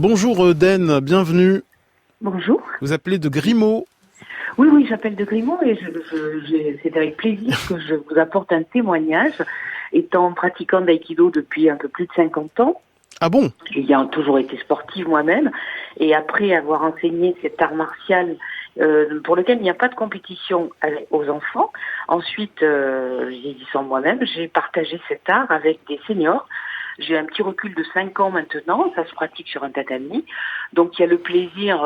Bonjour Den, bienvenue. Bonjour. Vous appelez de Grimaud. Oui, j'appelle de Grimaud et c'est avec plaisir que je vous apporte un témoignage. Étant pratiquant d'aïkido depuis un peu plus de 50 ans, Ah bon? ayant toujours été sportive moi-même, et après avoir enseigné cet art martial pour lequel il n'y a pas de compétition aux enfants, ensuite, vieillissant moi-même, j'ai partagé cet art avec des seniors. J'ai un petit recul de 5 ans maintenant, ça se pratique sur un tatami. Donc il y a le plaisir,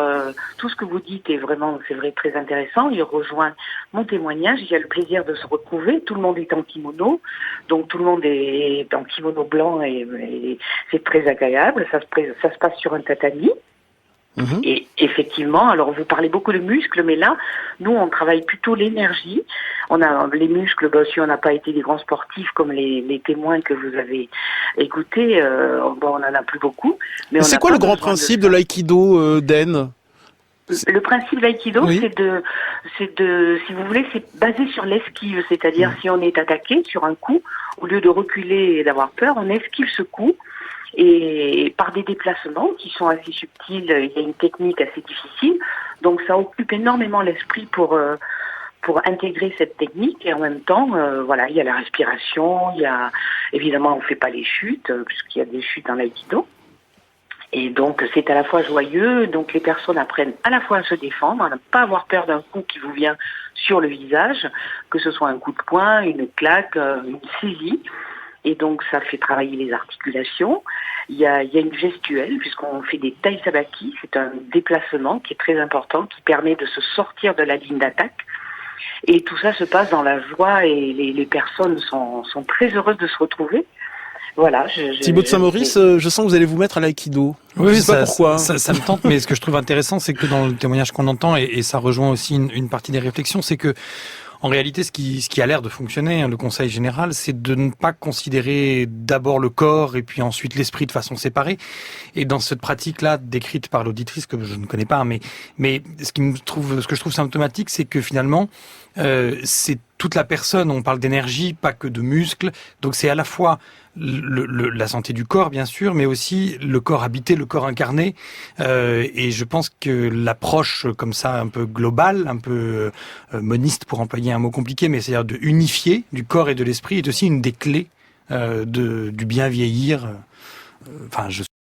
tout ce que vous dites est vraiment, c'est vrai, très intéressant. Il rejoint mon témoignage, il y a le plaisir de se retrouver. Tout le monde est en kimono, donc tout le monde est en kimono blanc et c'est très agréable. Ça se passe sur un tatami. Mhm. Et effectivement, alors vous parlez beaucoup de muscles, mais là, nous, on travaille plutôt l'énergie. On a les muscles, si on n'a pas été des grands sportifs comme les témoins que vous avez écoutés, on en a plus beaucoup. Mais C'est quoi le grand principe de l'aïkido, Den? Le principe de l'aïkido, Oui. si vous voulez, c'est basé sur l'esquive, c'est-à-dire si on est attaqué sur un coup, au lieu de reculer et d'avoir peur, on esquive ce coup. Et par des déplacements qui sont assez subtils, il y a une technique assez difficile. Donc ça occupe énormément l'esprit pour intégrer cette technique. Et en même temps, voilà, il y a la respiration, il y a évidemment on fait pas les chutes puisqu'il y a des chutes dans l'aïkido. Et donc c'est à la fois joyeux, donc les personnes apprennent à la fois à se défendre, à ne pas avoir peur d'un coup qui vous vient sur le visage, que ce soit un coup de poing, une claque, une saisie. Et donc ça fait travailler les articulations. Il y a une gestuelle, puisqu'on fait des tai sabaki, c'est un déplacement qui est très important, qui permet de se sortir de la ligne d'attaque. Et tout ça se passe dans la joie et les personnes sont très heureuses de se retrouver. Voilà. Thibaut de Saint-Maurice, je sens que vous allez vous mettre à l'aïkido. Oui, je sais pas pourquoi. ça me tente, mais ce que je trouve intéressant, c'est que dans le témoignage qu'on entend, et ça rejoint aussi une partie des réflexions, c'est que en réalité, ce qui a l'air de fonctionner, le conseil général, c'est de ne pas considérer d'abord le corps et puis ensuite l'esprit de façon séparée. Et dans cette pratique-là, décrite par l'auditrice que je ne connais pas, mais ce que je trouve symptomatique, c'est que finalement, c'est toute la personne. On parle d'énergie, pas que de muscles. Donc c'est à la fois la santé du corps, bien sûr, mais aussi le corps habité, le corps incarné. Et je pense que l'approche comme ça, un peu globale, un peu moniste pour employer un mot compliqué, mais c'est-à-dire de unifier du corps et de l'esprit, est aussi une des clés du bien vieillir. Enfin, je